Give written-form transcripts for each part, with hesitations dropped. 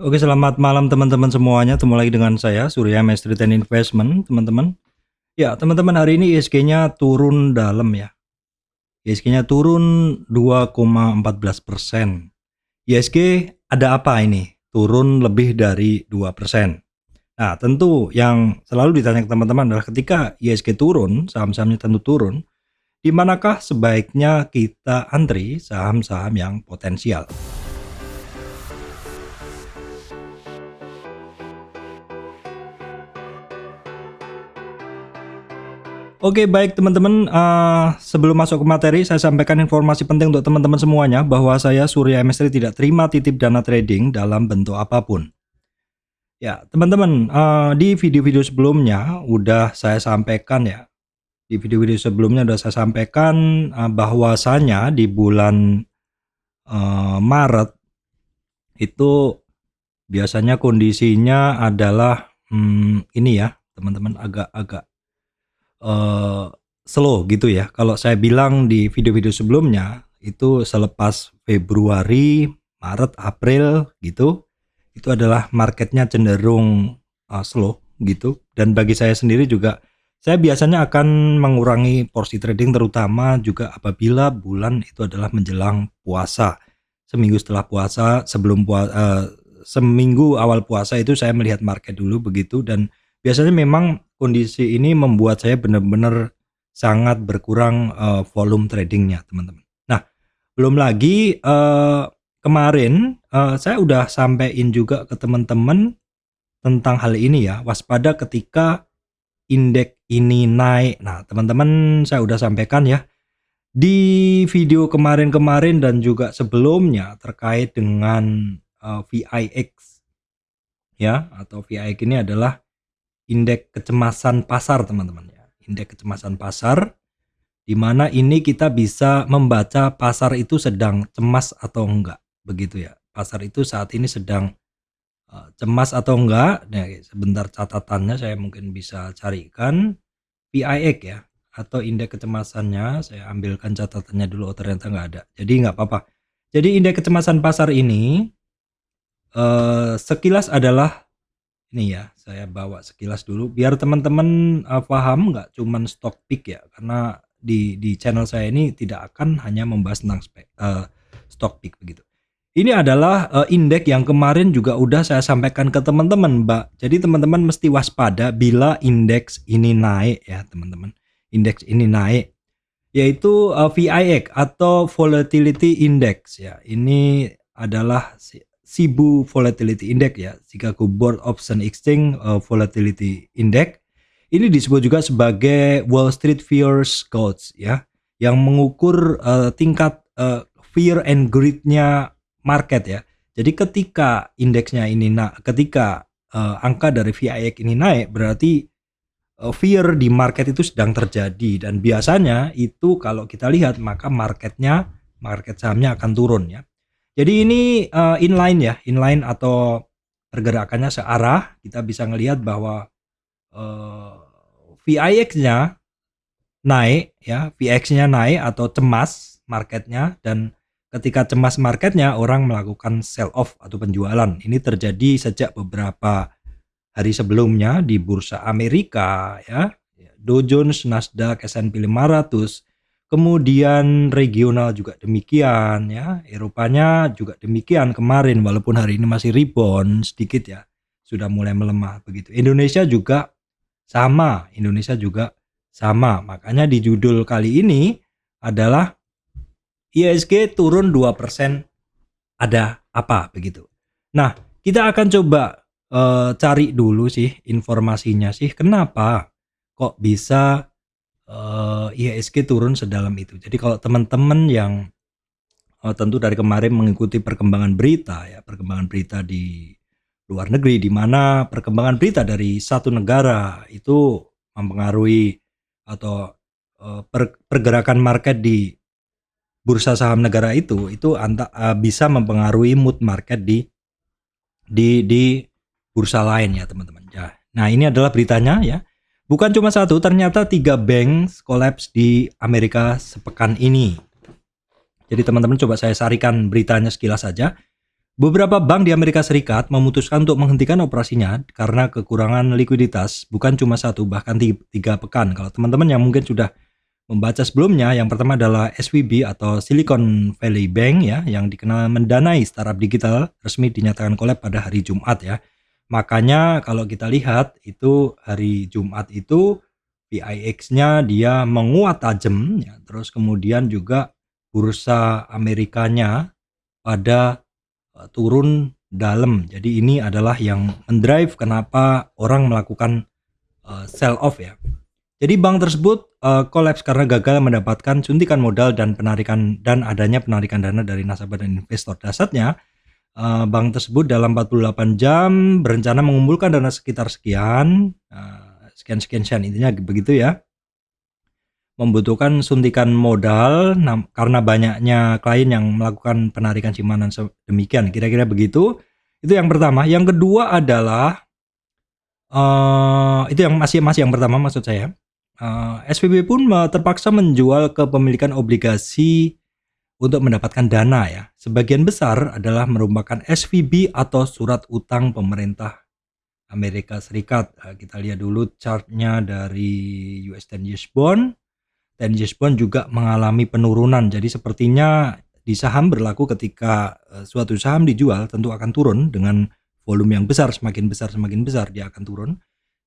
Oke, selamat malam teman-teman semuanya. Ketemu lagi dengan saya Surya Mastery and Investment, teman-teman. Ya, teman-teman, hari ini ISG-nya turun dalam ya. ISG-nya turun 2,14%. ISG ada apa ini? Turun lebih dari 2%. Nah, tentu yang selalu ditanya ke teman-teman adalah ketika ISG turun, saham-sahamnya tentu turun, di manakah sebaiknya kita antri saham-saham yang potensial? Oke, baik teman-teman, sebelum masuk ke materi, saya sampaikan informasi penting untuk teman-teman semuanya bahwa saya Surya MSRI tidak terima titip dana trading dalam bentuk apapun. Ya, teman-teman, di video-video sebelumnya udah saya sampaikan ya. Di video-video sebelumnya udah saya sampaikan bahwasanya di bulan Maret itu biasanya kondisinya adalah ini ya, teman-teman, agak slow gitu ya. Kalau saya bilang di video-video sebelumnya, itu selepas Februari, Maret, April gitu, itu adalah marketnya cenderung slow gitu. Dan bagi saya sendiri juga, saya biasanya akan mengurangi porsi trading terutama juga apabila bulan itu adalah menjelang puasa. Seminggu setelah puasa, seminggu awal puasa itu saya melihat market dulu begitu, dan biasanya memang kondisi ini membuat saya benar-benar sangat berkurang volume tradingnya, teman-teman. Nah, belum lagi kemarin saya udah sampein juga ke teman-teman tentang hal ini ya, waspada ketika indeks ini naik. Nah, teman-teman, saya udah sampaikan ya di video kemarin-kemarin dan juga sebelumnya terkait dengan VIX ya, atau VIX ini adalah indeks kecemasan pasar, teman-teman ya. Indeks kecemasan pasar, di mana ini kita bisa membaca pasar itu sedang cemas atau enggak, begitu ya. Pasar itu saat ini sedang cemas atau enggak. Nah, sebentar catatannya saya mungkin bisa carikan. VIX ya, atau indeks kecemasannya, saya ambilkan catatannya dulu. Oh, ternyata nggak ada, jadi nggak apa-apa. Jadi indeks kecemasan pasar ini sekilas adalah ini ya, saya bawa sekilas dulu biar teman-teman paham, nggak cuman stock pick ya, karena di channel saya ini tidak akan hanya membahas tentang stock pick begitu. Ini adalah indeks yang kemarin juga udah saya sampaikan ke teman-teman, Mbak. Jadi teman-teman mesti waspada bila indeks ini naik ya, teman-teman. Indeks ini naik, yaitu VIX atau Volatility Index ya. Ini adalah SIBU Volatility Index ya, Chicago Board Option Exchange Volatility Index. Ini disebut juga sebagai Wall Street Fears Gauge ya, yang mengukur tingkat fear and greed-nya market ya. Jadi ketika indeksnya ini ketika angka dari VIX ini naik, berarti fear di market itu sedang terjadi, dan biasanya itu kalau kita lihat maka market sahamnya akan turun ya. Jadi ini inline atau pergerakannya searah. Kita bisa ngelihat bahwa VIX-nya naik ya, VIX-nya naik atau cemas marketnya, dan ketika cemas marketnya orang melakukan sell off atau penjualan. Ini terjadi sejak beberapa hari sebelumnya di bursa Amerika ya, Dow Jones, Nasdaq, S&P 500. Kemudian regional juga demikian ya, Eropanya juga demikian kemarin, walaupun hari ini masih rebound sedikit ya, sudah mulai melemah begitu. Indonesia juga sama. Makanya di judul kali ini adalah ISG turun 2%, ada apa begitu. Nah, kita akan coba cari dulu sih informasinya sih, kenapa kok bisa IHSG turun sedalam itu. Jadi kalau teman-teman yang tentu dari kemarin mengikuti perkembangan berita di luar negeri, di mana perkembangan berita dari satu negara itu mempengaruhi atau pergerakan market di bursa saham negara itu bisa mempengaruhi mood market di bursa lain ya, teman-teman. Ya. Nah, ini adalah beritanya ya. Bukan cuma satu, ternyata 3 bank collapse di Amerika sepekan ini. Jadi teman-teman coba saya sarikan beritanya sekilas saja. Beberapa bank di Amerika Serikat memutuskan untuk menghentikan operasinya karena kekurangan likuiditas, bukan cuma satu, bahkan 3 pekan. Kalau teman-teman yang mungkin sudah membaca sebelumnya, yang pertama adalah SVB atau Silicon Valley Bank ya, yang dikenal mendanai startup digital, resmi dinyatakan kolab pada hari Jumat ya. Makanya kalau kita lihat itu hari Jumat itu VIX-nya dia menguat tajam ya, terus kemudian juga bursa Amerikanya pada turun dalam. Jadi ini adalah yang mendrive kenapa orang melakukan sell off ya. Jadi bank tersebut kolaps karena gagal mendapatkan suntikan modal dan adanya penarikan dana dari nasabah dan investor. Dasarnya bank tersebut dalam 48 jam berencana mengumpulkan dana sekitar sekian intinya begitu ya. Membutuhkan suntikan modal karena banyaknya klien yang melakukan penarikan simpanan demikian, kira-kira begitu. Itu yang pertama. Yang kedua adalah itu yang masih yang pertama maksud saya. SVB pun terpaksa menjual kepemilikan obligasi untuk mendapatkan dana ya. Sebagian besar adalah merupakan SVB atau surat utang pemerintah Amerika Serikat. Kita lihat dulu chartnya dari US 10 years bond. 10 years bond juga mengalami penurunan. Jadi sepertinya di saham berlaku ketika suatu saham dijual tentu akan turun dengan volume yang besar, semakin besar dia akan turun.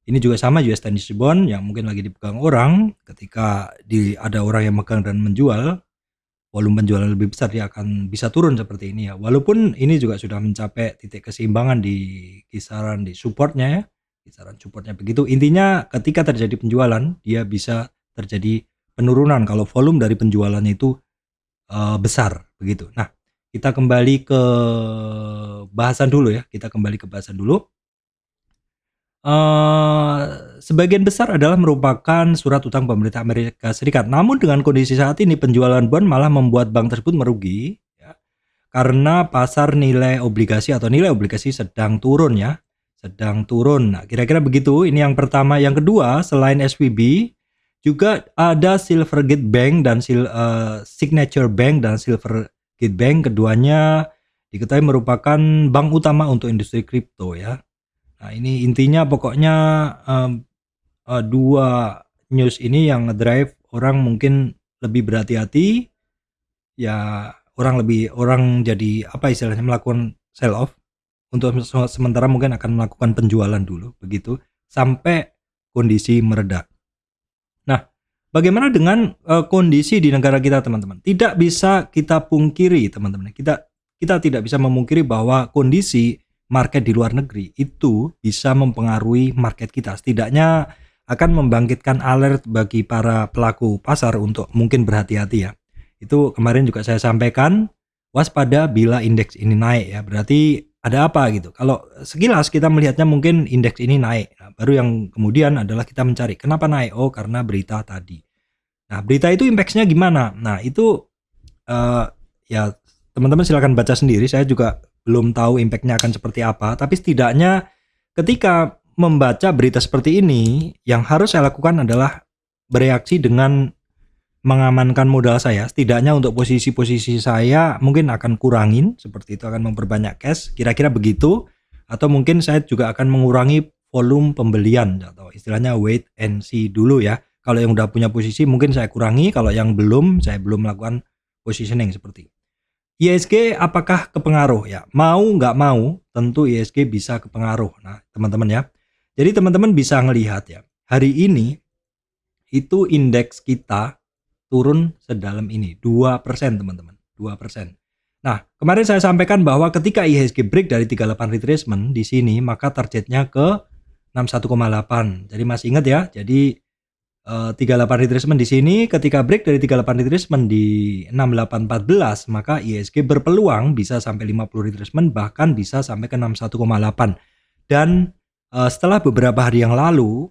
Ini juga sama US 10 years bond yang mungkin lagi dipegang orang, ketika ada orang yang megang dan menjual, volume penjualan lebih besar dia akan bisa turun seperti ini ya. Walaupun ini juga sudah mencapai titik keseimbangan di kisaran di supportnya ya, kisaran supportnya begitu. Intinya ketika terjadi penjualan dia bisa terjadi penurunan kalau volume dari penjualannya itu besar begitu. Nah, kita kembali ke bahasan dulu ya. Sebagian besar adalah merupakan surat utang pemerintah Amerika Serikat. Namun dengan kondisi saat ini penjualan bond malah membuat bank tersebut merugi ya, karena pasar nilai obligasi sedang turun ya. Nah, kira-kira begitu. Ini yang pertama. Yang kedua, selain SVB juga ada Silvergate Bank dan Signature Bank dan Silvergate Bank. Keduanya diketahui merupakan bank utama untuk industri kripto ya. Nah, ini intinya pokoknya dua news ini yang ngedrive orang mungkin lebih berhati-hati ya, orang jadi apa istilahnya, melakukan sell off untuk sementara, mungkin akan melakukan penjualan dulu begitu sampai kondisi mereda. Nah, bagaimana dengan kondisi di negara kita, teman-teman? Tidak bisa kita pungkiri, teman-teman. Kita tidak bisa memungkiri bahwa kondisi market di luar negeri itu bisa mempengaruhi market kita. Setidaknya akan membangkitkan alert bagi para pelaku pasar untuk mungkin berhati-hati ya. Itu kemarin juga saya sampaikan, waspada bila indeks ini naik ya. Berarti ada apa gitu. Kalau sekilas kita melihatnya mungkin indeks ini naik. Nah, baru yang kemudian adalah kita mencari kenapa naik. Oh, karena berita tadi. Nah, berita itu impactnya gimana? Nah, itu ya teman-teman silakan baca sendiri. Saya juga belum tahu impactnya akan seperti apa. Tapi setidaknya ketika membaca berita seperti ini, yang harus saya lakukan adalah bereaksi dengan mengamankan modal saya. Setidaknya untuk posisi-posisi saya mungkin akan kurangin, seperti itu, akan memperbanyak cash, kira-kira begitu. Atau mungkin saya juga akan mengurangi volume pembelian atau istilahnya wait and see dulu ya. Kalau yang udah punya posisi mungkin saya kurangi, kalau yang belum, saya belum melakukan positioning seperti itu. IHSG apakah kepengaruh ya? Mau nggak mau tentu IHSG bisa kepengaruh. Nah, teman-teman ya. Jadi teman-teman bisa ngelihat ya, hari ini itu indeks kita turun sedalam ini, 2% teman-teman, 2%. Nah, kemarin saya sampaikan bahwa ketika IHSG break dari 38 retracement di sini, maka targetnya ke 61,8. Jadi masih ingat ya, jadi 38 retracement di sini, ketika break dari 38 retracement di 6814, maka IHSG berpeluang bisa sampai 50 retracement, bahkan bisa sampai ke 61,8. Dan setelah beberapa hari yang lalu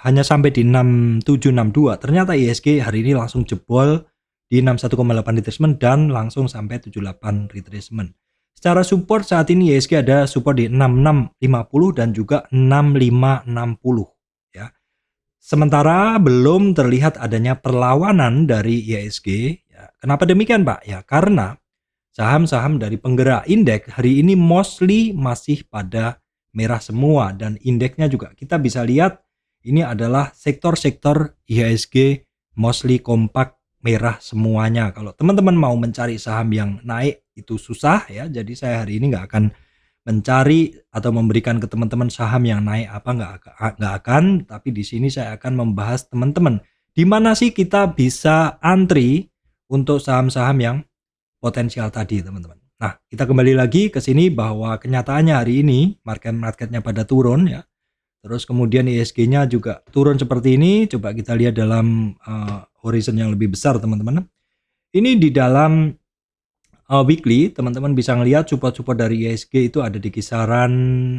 hanya sampai di 6762. Ternyata IHSG hari ini langsung jebol di 61,8 retracement dan langsung sampai 78 retracement. Secara support saat ini IHSG ada support di 6650 dan juga 6560 ya. Sementara belum terlihat adanya perlawanan dari IHSG ya. Kenapa demikian, Pak? Ya karena saham-saham dari penggerak indeks hari ini mostly masih pada merah semua, dan indeksnya juga kita bisa lihat ini adalah sektor-sektor IHSG mostly kompak merah semuanya. Kalau teman-teman mau mencari saham yang naik itu susah ya, jadi saya hari ini nggak akan mencari atau memberikan ke teman-teman saham yang naik apa, nggak akan, tapi di sini saya akan membahas teman-teman di mana sih kita bisa antri untuk saham-saham yang potensial tadi, teman-teman. Nah, kita kembali lagi ke sini bahwa kenyataannya hari ini market-marketnya pada turun ya. Terus kemudian ISG-nya juga turun seperti ini. Coba kita lihat dalam horizon yang lebih besar, teman-teman. Ini di dalam weekly, teman-teman bisa ngelihat support-support dari ISG itu ada di kisaran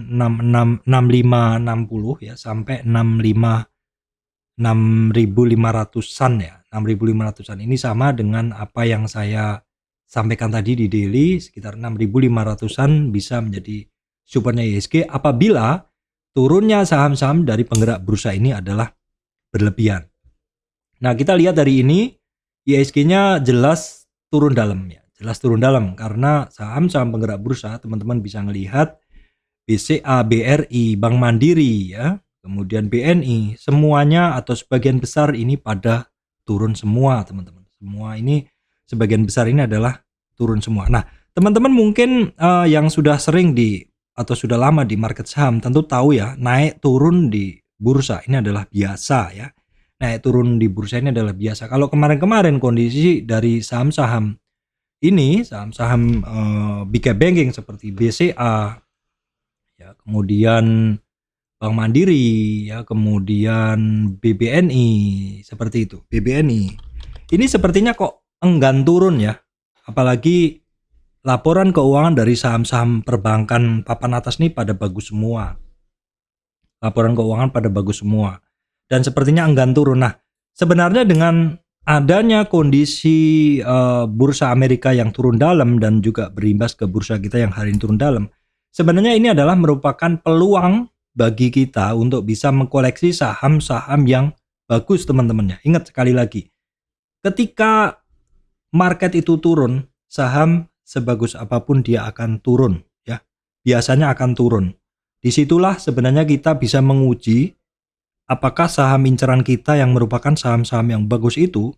6560 ya sampai 6500-an ya. 6500-an ini sama dengan apa yang saya sampaikan tadi di daily, sekitar 6500-an bisa menjadi supportnya ISG apabila turunnya saham-saham dari penggerak bursa ini adalah berlebihan. Nah, kita lihat dari ini ISG-nya jelas turun dalam ya. Jelas turun dalam karena saham-saham penggerak bursa, teman-teman bisa melihat BCA, BRI, Bank Mandiri ya, kemudian BNI, semuanya atau sebagian besar ini pada turun semua, teman-teman. Semua ini sebagian besar ini adalah turun semua. Nah, teman-teman mungkin yang sudah sering atau sudah lama di market saham tentu tahu ya, naik turun di bursa ini adalah biasa ya. Naik turun di bursa ini adalah biasa. Kalau kemarin-kemarin kondisi dari saham-saham ini, saham-saham big cap banking seperti BCA ya, kemudian Bank Mandiri ya, kemudian BBNI seperti itu. BBNI ini sepertinya kok enggan turun ya. Apalagi laporan keuangan dari saham-saham perbankan papan atas ini pada bagus semua. Laporan keuangan pada bagus semua. Dan sepertinya enggan turun. Nah, sebenarnya dengan adanya kondisi bursa Amerika yang turun dalam dan juga berimbas ke bursa kita yang hari ini turun dalam, sebenarnya ini adalah merupakan peluang bagi kita untuk bisa mengkoleksi saham-saham yang bagus, teman-teman ya. Ingat sekali lagi, ketika market itu turun, saham sebagus apapun dia akan turun ya. Biasanya akan turun. Disitulah sebenarnya kita bisa menguji apakah saham inceran kita yang merupakan saham-saham yang bagus itu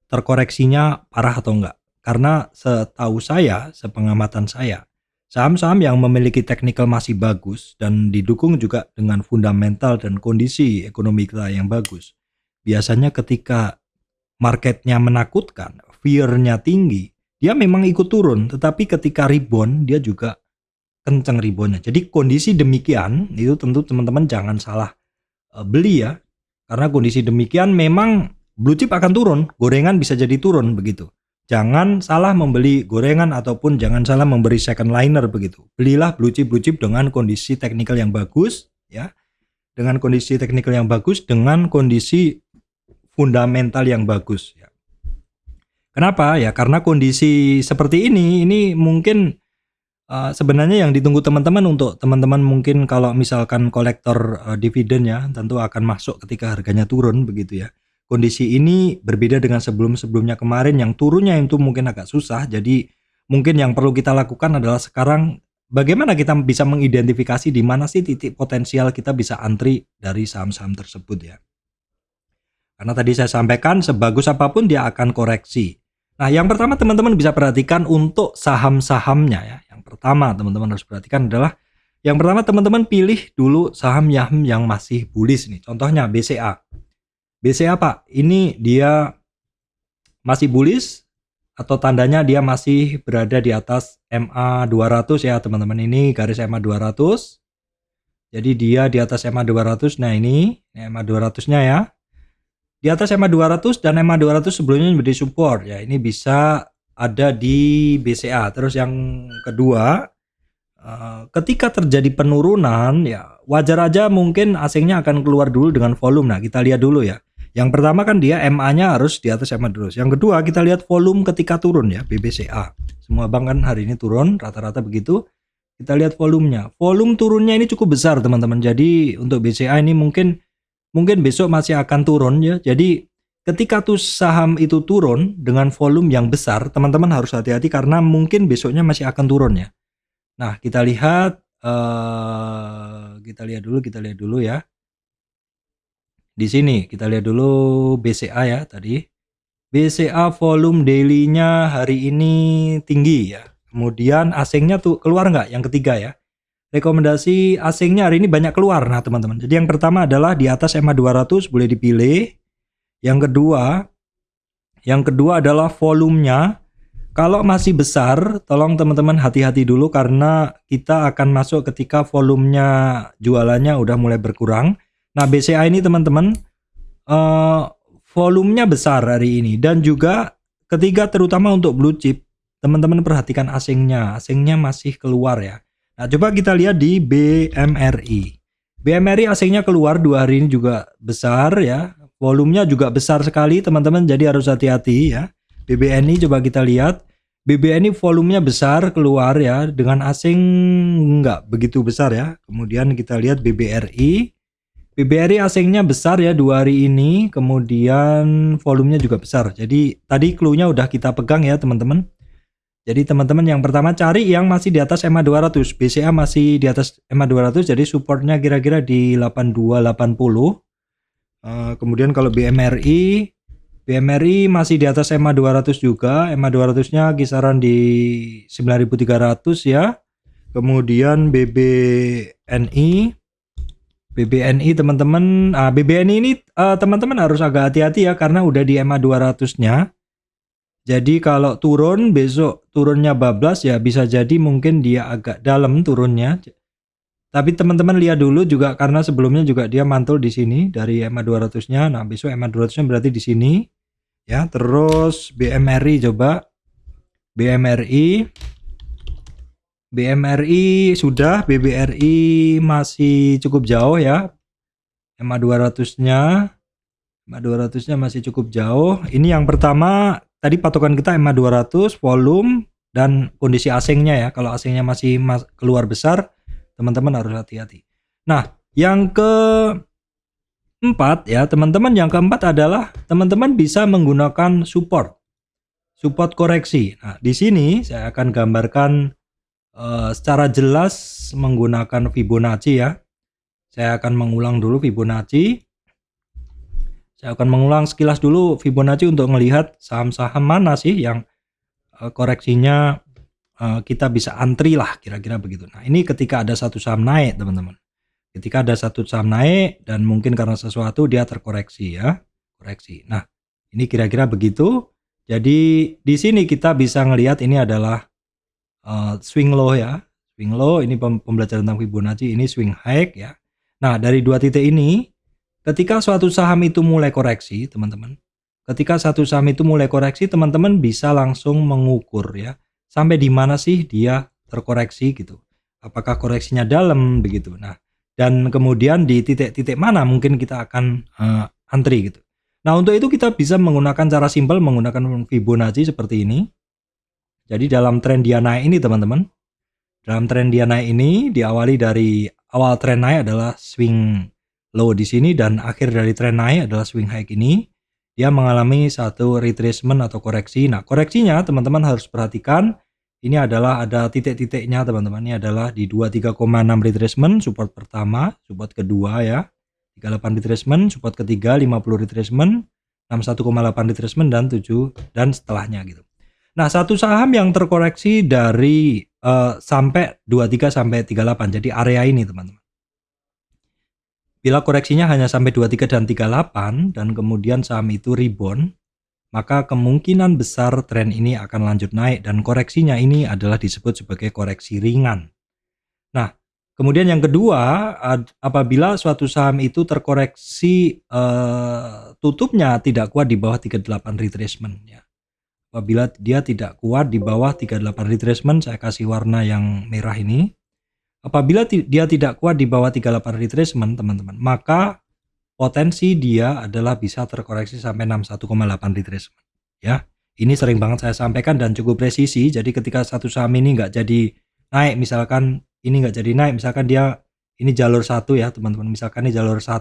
terkoreksinya parah atau enggak. Karena setahu saya, sepengamatan saya, saham-saham yang memiliki technical masih bagus dan didukung juga dengan fundamental dan kondisi ekonomi kita yang bagus, biasanya ketika marketnya menakutkan, fear-nya tinggi, dia memang ikut turun, tetapi ketika rebound dia juga kenceng reboundnya. Jadi kondisi demikian itu tentu teman-teman jangan salah beli ya, karena kondisi demikian memang blue chip akan turun, gorengan bisa jadi turun begitu. Jangan salah membeli gorengan ataupun jangan salah memberi second liner begitu. Belilah blue chip dengan kondisi teknikal yang bagus ya, dengan kondisi teknikal yang bagus, dengan kondisi fundamental yang bagus ya. Kenapa? Ya karena kondisi seperti ini mungkin sebenarnya yang ditunggu teman-teman, untuk teman-teman mungkin kalau misalkan kolektor dividen ya, tentu akan masuk ketika harganya turun begitu ya. Kondisi ini berbeda dengan sebelum-sebelumnya kemarin yang turunnya itu mungkin agak susah. Jadi mungkin yang perlu kita lakukan adalah sekarang bagaimana kita bisa mengidentifikasi di mana sih titik potensial kita bisa antri dari saham-saham tersebut ya. Karena tadi saya sampaikan sebagus apapun dia akan koreksi. Nah, yang pertama teman-teman bisa perhatikan untuk saham-sahamnya ya. Yang pertama teman-teman harus perhatikan adalah yang pertama teman-teman pilih dulu saham yang masih bullish nih. Contohnya BCA. BCA Pak, ini dia masih bullish atau tandanya dia masih berada di atas MA 200 ya teman-teman. Ini garis MA 200. Jadi dia di atas MA 200. Nah, ini MA 200-nya ya. Di atas MA 200 dan MA 200 sebelumnya menjadi support ya. Ini bisa ada di BCA. Terus yang kedua, ketika terjadi penurunan ya wajar aja mungkin asingnya akan keluar dulu dengan volume. Nah, kita lihat dulu ya. Yang pertama kan dia MA-nya harus di atas MA terus. Yang kedua kita lihat volume ketika turun ya, BBCA. Semua bank kan hari ini turun rata-rata begitu. Kita lihat volumenya. Volume turunnya ini cukup besar teman-teman. Jadi untuk BCA ini mungkin besok masih akan turun ya. Jadi ketika tuh saham itu turun dengan volume yang besar, teman-teman harus hati-hati karena mungkin besoknya masih akan turun ya. Nah, kita lihat dulu ya. Di sini kita lihat dulu BCA ya tadi. BCA volume daily-nya hari ini tinggi ya. Kemudian asingnya tuh keluar nggak yang ketiga ya. Rekomendasi asingnya hari ini banyak keluar. Nah teman-teman, jadi yang pertama adalah di atas EMA 200 boleh dipilih. Yang kedua adalah volumenya. Kalau masih besar, tolong teman-teman hati-hati dulu karena kita akan masuk ketika volumenya jualannya udah mulai berkurang. Nah BCA ini teman-teman volumenya besar hari ini, dan juga ketiga terutama untuk blue chip, teman-teman perhatikan asingnya masih keluar ya. Nah coba kita lihat di BMRI. BMRI asingnya keluar 2 hari ini juga besar ya, volumenya juga besar sekali teman-teman, jadi harus hati-hati ya. BBNI coba kita lihat, BBNI volumenya besar keluar ya, dengan asing nggak begitu besar ya. Kemudian kita lihat BBRI asingnya besar ya 2 hari ini, kemudian volumenya juga besar. Jadi tadi clue-nya udah kita pegang ya teman-teman. Jadi teman-teman yang pertama cari yang masih di atas EMA 200. BCA masih di atas EMA 200, jadi supportnya kira-kira di 8280. Kemudian kalau BMRI masih di atas EMA 200 juga. EMA 200-nya kisaran di 9300 ya. Kemudian BBNI teman-teman, BBNI ini teman-teman harus agak hati-hati ya karena udah di EMA 200-nya. Jadi kalau turun besok turunnya bablas ya, bisa jadi mungkin dia agak dalam turunnya. Tapi teman-teman lihat dulu juga karena sebelumnya juga dia mantul di sini dari EMA 200-nya. Nah, besok EMA 200-nya berarti di sini. Ya, terus BMRI coba. BMRI sudah, BBRI masih cukup jauh ya. EMA 200-nya masih cukup jauh. Ini yang pertama, tadi patokan kita EMA 200, volume dan kondisi asingnya ya. Kalau asingnya masih keluar besar, teman-teman harus hati-hati. Nah, yang keempat ya, teman-teman, yang keempat adalah teman-teman bisa menggunakan support koreksi. Nah, di sini saya akan gambarkan secara jelas menggunakan Fibonacci ya. Saya akan mengulang dulu Fibonacci. Saya akan mengulang sekilas dulu Fibonacci untuk melihat saham-saham mana sih yang koreksinya kita bisa antri lah, kira-kira begitu. Nah, ini ketika ada satu saham naik, teman-teman. Ketika ada satu saham naik dan mungkin karena sesuatu dia terkoreksi ya, koreksi. Nah, ini kira-kira begitu. Jadi di sini kita bisa ngelihat ini adalah swing low ya. Swing low, ini pembelajaran tentang Fibonacci, ini swing high ya. Nah, dari dua titik ini, ketika suatu saham itu mulai koreksi, teman-teman. Ketika satu saham itu mulai koreksi, teman-teman bisa langsung mengukur ya. Sampai di mana sih dia terkoreksi gitu. Apakah koreksinya dalam begitu. Nah, dan kemudian di titik-titik mana mungkin kita akan antri gitu. Nah, untuk itu kita bisa menggunakan cara simpel menggunakan Fibonacci seperti ini. Jadi dalam tren dia naik ini teman-teman. Dalam tren dia naik ini diawali dari awal tren naik adalah swing low di sini dan akhir dari tren naik adalah swing high ini. Dia mengalami satu retracement atau koreksi. Nah, koreksinya teman-teman harus perhatikan. Ini adalah ada titik-titiknya teman-teman. Ini adalah di 23,6 retracement, support pertama, support kedua ya. 38 retracement, support ketiga, 50 retracement, 61,8 retracement dan 7 dan setelahnya gitu. Nah, satu saham yang terkoreksi dari sampai 23 sampai 38. Jadi area ini teman-teman. Bila koreksinya hanya sampai 23 dan 38 dan kemudian saham itu rebound, maka kemungkinan besar tren ini akan lanjut naik dan koreksinya ini adalah disebut sebagai koreksi ringan. Nah, kemudian yang kedua, apabila suatu saham itu terkoreksi tutupnya tidak kuat di bawah 38 retracement ya. Apabila dia tidak kuat di bawah 38 retracement, saya kasih warna yang merah ini. Apabila dia tidak kuat di bawah 38 retracement, teman-teman, maka potensi dia adalah bisa terkoreksi sampai 61,8 retracement ya. Ini sering banget saya sampaikan dan cukup presisi. Jadi ketika satu saham ini nggak jadi naik, misalkan ini nggak jadi naik, misalkan dia ini jalur 1 ya teman-teman, misalkan ini jalur 1,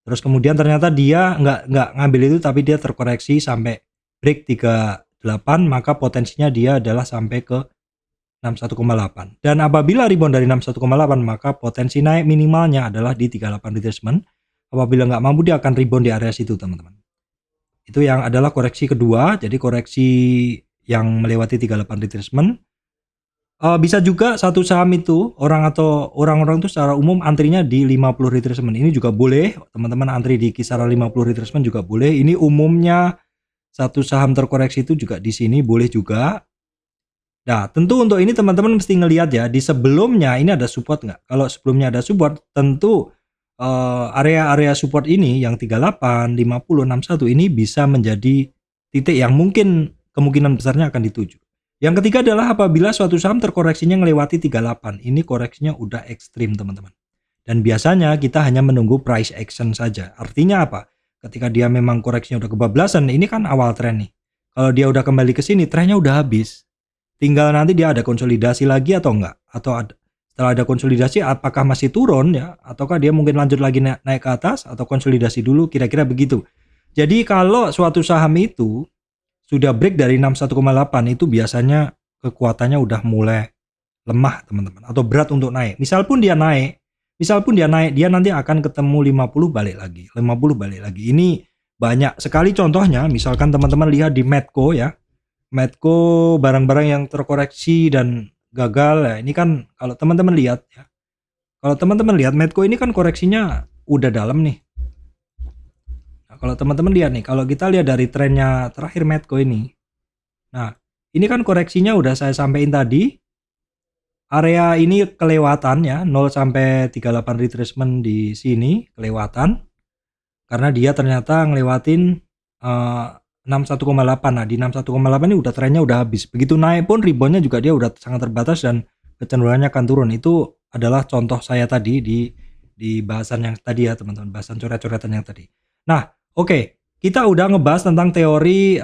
Terus kemudian ternyata dia nggak ngambil itu, tapi dia terkoreksi sampai break 38, maka potensinya dia adalah sampai ke 61,8. Dan apabila rebound dari 61,8, maka potensi naik minimalnya adalah di 38 retracement. Apabila nggak mampu, dia akan rebound di area situ, teman-teman. Itu yang adalah koreksi kedua, jadi koreksi yang melewati 38 retracement. Bisa juga satu saham itu orang-orang itu secara umum antrinya di 50 retracement. Ini juga boleh, teman-teman antri di kisaran 50 retracement juga boleh. Ini umumnya satu saham terkoreksi itu juga di sini boleh juga. Nah, tentu untuk ini teman-teman mesti ngelihat ya, di sebelumnya ini ada support nggak? Kalau sebelumnya ada support, tentu area-area support ini yang 38, 50, 61 ini bisa menjadi titik yang mungkin kemungkinan besarnya akan dituju. Yang ketiga adalah apabila suatu saham terkoreksinya melewati 38. Ini koreksinya udah ekstrim, teman-teman. Dan biasanya kita hanya menunggu price action saja. Artinya apa? Ketika dia memang koreksinya udah kebablasan, ini kan awal tren nih. Kalau dia udah kembali ke sini, trennya udah habis. Tinggal nanti dia ada konsolidasi lagi atau enggak, atau setelah ada konsolidasi apakah masih turun ya, ataukah dia mungkin lanjut lagi naik ke atas, atau konsolidasi dulu, kira-kira begitu. Jadi kalau suatu saham itu sudah break dari 61,8, itu biasanya kekuatannya udah mulai lemah, teman-teman, atau berat untuk naik. Misal pun dia naik, dia nanti akan ketemu 50 balik lagi, 50 balik lagi. Ini banyak sekali contohnya. Misalkan teman-teman lihat di Medco ya, Medco barang-barang yang terkoreksi dan gagal ya. Ini kan kalau teman-teman lihat ya. Kalau teman-teman lihat Medco ini kan koreksinya udah dalam nih. Nah, kalau teman-teman lihat nih, kalau kita lihat dari trennya terakhir Medco ini. Nah, ini kan koreksinya udah saya sampaikan tadi. Area ini kelewatan ya, 0 sampai 38 retracement di sini kelewatan. Karena dia ternyata ngelewatin 61,8. Nah, di 61,8 ini udah trennya udah habis. Begitu naik pun reboundnya juga dia udah sangat terbatas dan kecenderungannya akan turun. Itu adalah contoh saya tadi di bahasan yang tadi ya, teman-teman, bahasan coret-coretan yang tadi. Nah, oke. Kita udah ngebahas tentang teori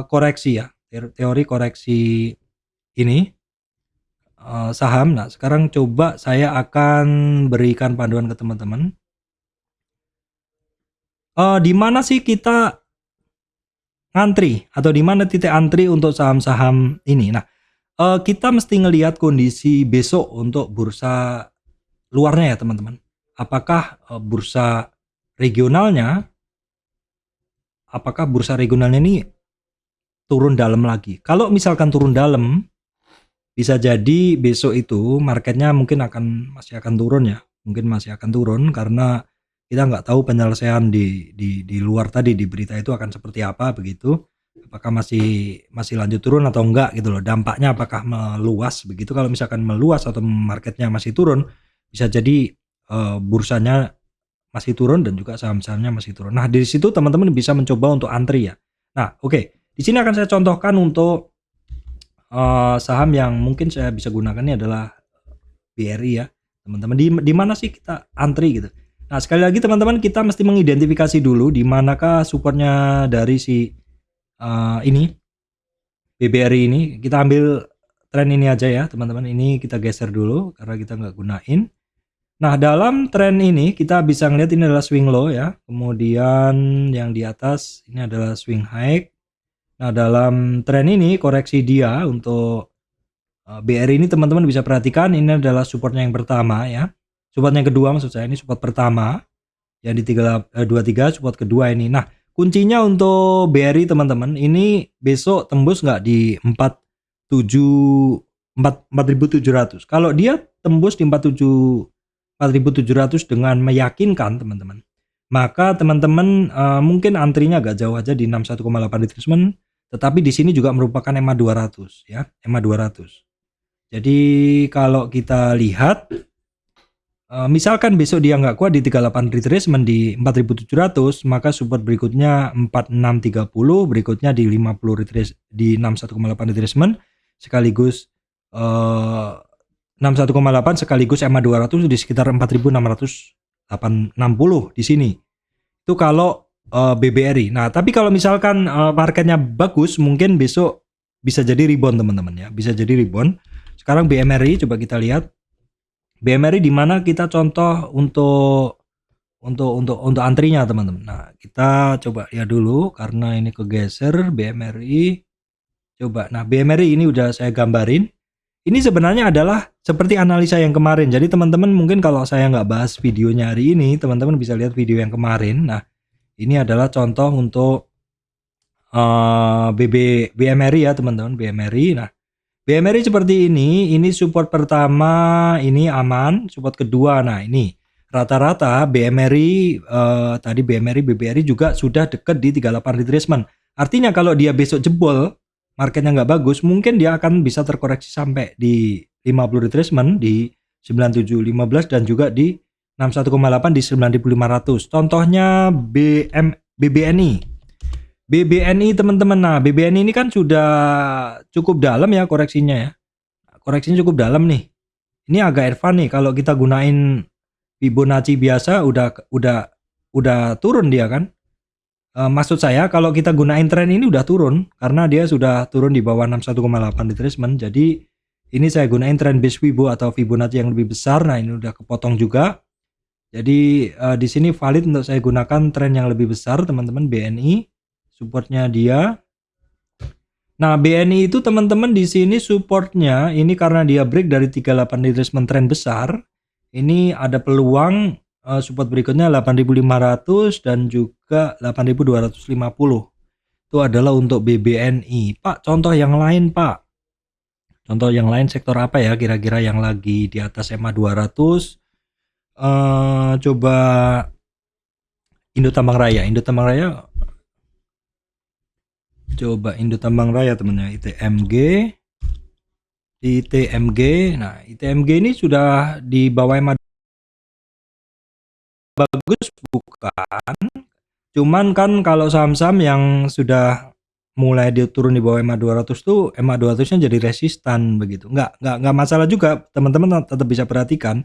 koreksi ya. Teori koreksi ini saham. Nah, sekarang coba saya akan berikan panduan ke teman-teman. Di mana sih kita ngantri, atau di mana titik antri untuk saham-saham ini? Nah, kita mesti ngelihat kondisi besok untuk bursa luarnya ya, teman-teman. Apakah bursa regionalnya ini turun dalam lagi? Kalau misalkan turun dalam, bisa jadi besok itu marketnya mungkin masih akan turun ya. Mungkin masih akan turun karena kita nggak tahu penyelesaian di luar tadi di berita itu akan seperti apa begitu. Apakah masih lanjut turun atau enggak gitu loh. Dampaknya apakah meluas begitu. Kalau misalkan meluas atau marketnya masih turun, bisa jadi bursanya masih turun dan juga saham-sahamnya masih turun. Nah, dari situ teman-teman bisa mencoba untuk antri ya. Nah, oke. Di sini akan saya contohkan untuk saham yang mungkin saya bisa gunakan ini adalah BRI ya, teman-teman. Di mana sih kita antri gitu. Nah, sekali lagi teman-teman, kita mesti mengidentifikasi dulu di manakah supportnya dari si ini BBRI ini. Kita ambil tren ini aja ya, teman-teman. Ini kita geser dulu karena kita nggak gunain. Nah, dalam tren ini kita bisa ngeliat ini adalah swing low ya. Kemudian yang di atas ini adalah swing high. Nah, dalam tren ini koreksi dia untuk BRI ini teman-teman bisa perhatikan ini adalah supportnya yang pertama ya. Support yang kedua maksud saya, ini support pertama yang di 23, support kedua ini. Nah, kuncinya untuk BRI teman-teman, ini besok tembus nggak di 4.700. Kalau dia tembus di 4.700 dengan meyakinkan teman-teman, maka teman-teman mungkin antrinya agak jauh aja di 61,8 retracement, tetapi di sini juga merupakan EMA 200 ya, EMA 200. Jadi kalau kita lihat misalkan besok dia nggak kuat di 38 retracement di 4.700, maka support berikutnya 4630, berikutnya di 50 di 61,8 retracement sekaligus 61,8 sekaligus EMA 200 di sekitar 4.660 di sini. Itu kalau BBRI. Nah, tapi kalau misalkan marketnya bagus, mungkin besok bisa jadi rebound teman-teman ya, bisa jadi rebound. Sekarang BMRI coba kita lihat. BMRI di mana kita contoh untuk untuk antrinya teman-teman. Nah, kita coba lihat dulu karena ini kegeser BMRI. Coba. Nah, BMRI ini udah saya gambarin. Ini sebenarnya adalah seperti analisa yang kemarin. Jadi teman-teman mungkin kalau saya nggak bahas videonya hari ini, teman-teman bisa lihat video yang kemarin. Nah, ini adalah contoh untuk BMRI ya teman-teman, BMRI. Nah, BMRI seperti ini support pertama ini aman, support kedua. Nah, ini rata-rata BMRI tadi BMRI BBRI juga sudah dekat di 38 retracement. Artinya kalau dia besok jebol, marketnya nggak bagus, mungkin dia akan bisa terkoreksi sampai di 50 retracement di 9715 dan juga di 61,8 di 9500. Contohnya BBNI. BBNI teman-teman. Nah, BBNI ini kan sudah cukup dalam ya koreksinya ya. Koreksinya cukup dalam nih. Ini agak advance nih kalau kita gunain Fibonacci biasa udah turun dia kan. Maksud saya kalau kita gunain tren ini udah turun karena dia sudah turun di bawah 61,8 retracement. Jadi ini saya gunain tren base Fibo atau Fibonacci yang lebih besar. Nah, ini udah kepotong juga. Jadi di sini valid untuk saya gunakan tren yang lebih besar teman-teman. BNI supportnya dia. Nah, BNI itu teman-teman di sini supportnya ini karena dia break dari 38 retracement trend besar. Ini ada peluang support berikutnya 8.500 dan juga 8.250. Itu adalah untuk BBNI. Pak, contoh yang lain, Pak. Contoh yang lain sektor apa ya kira-kira yang lagi di atas EMA 200? Coba Indo Tambang Raya. Coba Indo Tambang Raya temennya, ITMG. Nah, ITMG ini sudah di bawah EMA bagus bukan? Cuman kan kalau saham-saham yang sudah mulai turun di bawah EMA 200 tuh EMA 200-nya jadi resistan begitu. Enggak masalah juga, teman-teman tetap bisa perhatikan.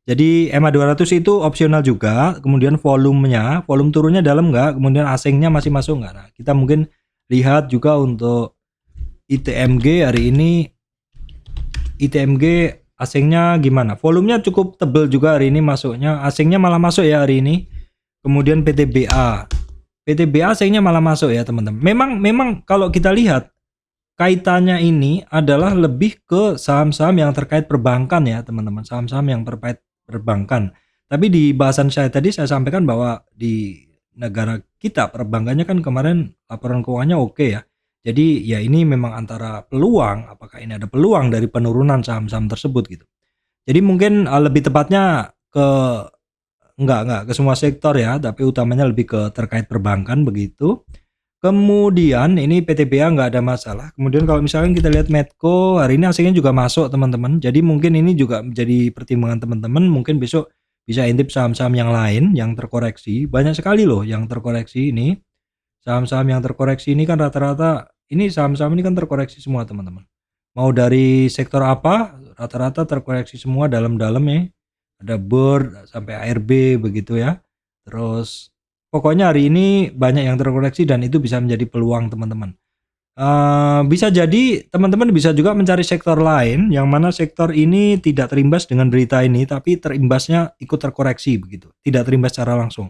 Jadi EMA 200 itu opsional juga, kemudian volume turunnya dalam enggak, kemudian asingnya masih masuk enggak. Nah, kita mungkin lihat juga untuk ITMG hari ini. ITMG asingnya gimana? Volumenya cukup tebel juga hari ini masuknya. Asingnya malah masuk ya hari ini. Kemudian PTBA asingnya malah masuk ya teman-teman. Memang kalau kita lihat kaitannya ini adalah lebih ke saham-saham yang terkait perbankan ya teman-teman. Saham-saham yang terkait perbankan. Tapi di bahasan saya tadi saya sampaikan bahwa di negara kita perbankannya kan kemarin laporan keuangannya oke ya. Jadi ya ini memang antara peluang, apakah ini ada peluang dari penurunan saham-saham tersebut gitu. Jadi mungkin lebih tepatnya ke enggak ke semua sektor ya, tapi utamanya lebih ke terkait perbankan begitu. Kemudian ini PTBA nggak ada masalah. Kemudian kalau misalkan kita lihat Medco hari ini asingnya juga masuk teman-teman. Jadi mungkin ini juga menjadi pertimbangan teman-teman. Mungkin besok bisa intip saham-saham yang lain yang terkoreksi. Banyak sekali loh yang terkoreksi ini. Saham-saham yang terkoreksi ini kan rata-rata ini saham-saham ini kan terkoreksi semua teman-teman. Mau dari sektor apa rata-rata terkoreksi semua dalam-dalam ya. Ada Bird sampai ARB begitu ya. Terus pokoknya hari ini banyak yang terkoreksi dan itu bisa menjadi peluang teman-teman. Bisa jadi teman-teman bisa juga mencari sektor lain yang mana sektor ini tidak terimbas dengan berita ini tapi terimbasnya ikut terkoreksi begitu. Tidak terimbas secara langsung.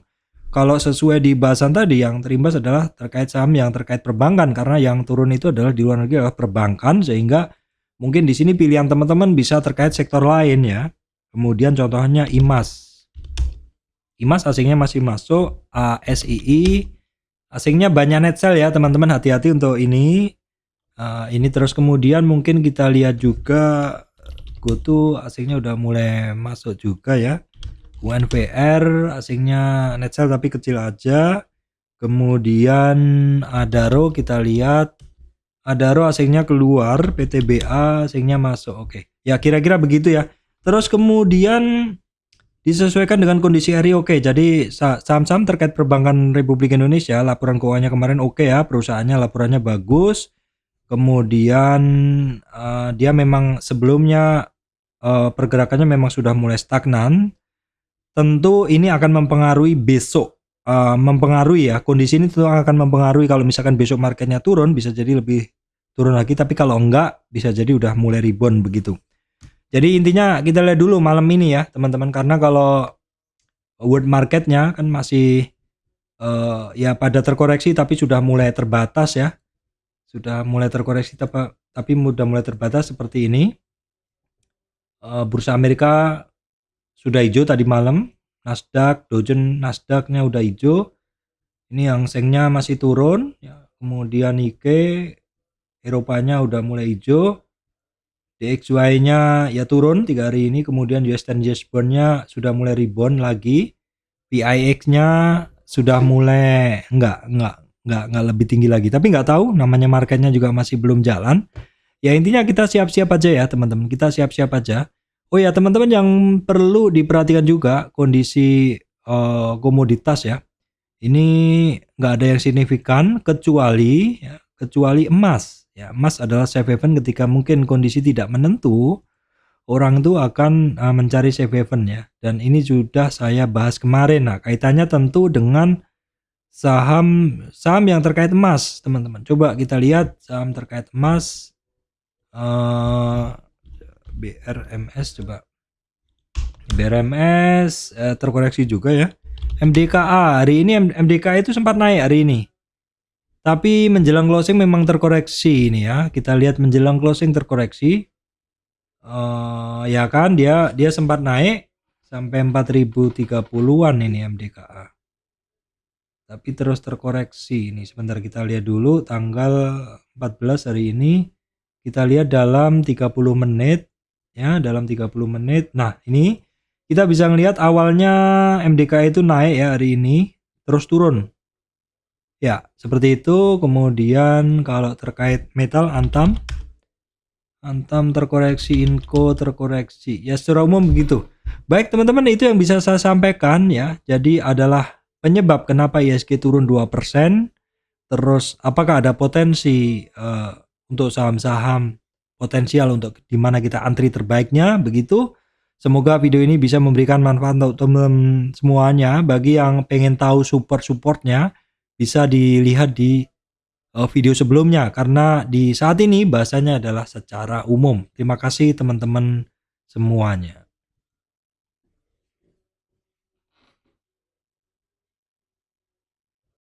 Kalau sesuai di bahasan tadi yang terimbas adalah terkait saham yang terkait perbankan karena yang turun itu adalah di luar negeri adalah perbankan sehingga mungkin di sini pilihan teman-teman bisa terkait sektor lain ya. Kemudian contohnya IMAS. IMAS asingnya masih masuk, ASII asingnya banyak net sell ya teman-teman, hati-hati untuk ini. Ini terus kemudian mungkin kita lihat juga GoTo asingnya udah mulai masuk juga ya. UNVR asingnya net sell tapi kecil aja. Kemudian Adaro kita lihat, Adaro asingnya keluar, PTBA asingnya masuk. Oke. Ya kira-kira begitu ya. Terus kemudian disesuaikan dengan kondisi hari oke. Jadi saham-saham terkait perbankan Republik Indonesia laporan keuangannya kemarin oke ya, perusahaannya laporannya bagus. Kemudian dia memang sebelumnya pergerakannya memang sudah mulai stagnan. Tentu ini akan mempengaruhi besok, mempengaruhi ya, kondisi ini tentu akan mempengaruhi kalau misalkan besok marketnya turun bisa jadi lebih turun lagi, tapi kalau enggak bisa jadi udah mulai rebound begitu. Jadi intinya kita lihat dulu malam ini ya teman-teman, karena kalau world marketnya kan masih ya pada terkoreksi tapi sudah mulai terbatas ya. Sudah mulai terkoreksi tapi sudah mulai terbatas seperti ini. Bursa Amerika sudah hijau tadi malam. Nasdaq, Dow Jones Nasdaq-nya udah hijau. Ini yang Seng-nya masih turun ya. Kemudian Nikkei Eropanya udah mulai hijau. DXY-nya ya turun 3 hari ini, kemudian US 10 bond-nya sudah mulai rebound lagi. VIX-nya sudah mulai enggak lebih tinggi lagi. Tapi nggak tahu, namanya marketnya juga masih belum jalan. Ya intinya kita siap-siap aja ya teman-teman. Kita siap-siap aja. Oh ya teman-teman, yang perlu diperhatikan juga kondisi komoditas ya. Ini nggak ada yang signifikan kecuali emas. Ya, emas adalah safe haven ketika mungkin kondisi tidak menentu, orang itu akan mencari safe haven ya. Dan ini sudah saya bahas kemarin. Nah, kaitannya tentu dengan saham yang terkait emas, teman-teman. Coba kita lihat saham terkait emas. BRMS coba. BRMS terkoreksi juga ya. MDKA hari ini MDKA itu sempat naik hari ini. Tapi menjelang closing memang terkoreksi ini ya. Kita lihat menjelang closing terkoreksi. Ya kan dia sempat naik sampai 4030-an ini MDKA. Tapi terus terkoreksi ini. Sebentar kita lihat dulu tanggal 14 hari ini. Kita lihat dalam 30 menit ya, dalam 30 menit. Nah, ini kita bisa ngelihat awalnya MDKA itu naik ya hari ini, terus turun. Ya, seperti itu. Kemudian kalau terkait metal Antam terkoreksi, Inco terkoreksi. Ya secara umum begitu. Baik teman-teman, itu yang bisa saya sampaikan ya. Jadi adalah penyebab kenapa ISG turun 2%. Terus apakah ada potensi untuk saham-saham potensial untuk dimana kita antri terbaiknya begitu. Semoga video ini bisa memberikan manfaat untuk teman-teman semuanya. Bagi yang pengen tahu supportnya bisa dilihat di video sebelumnya, karena di saat ini bahasanya adalah secara umum. Terima kasih teman-teman semuanya.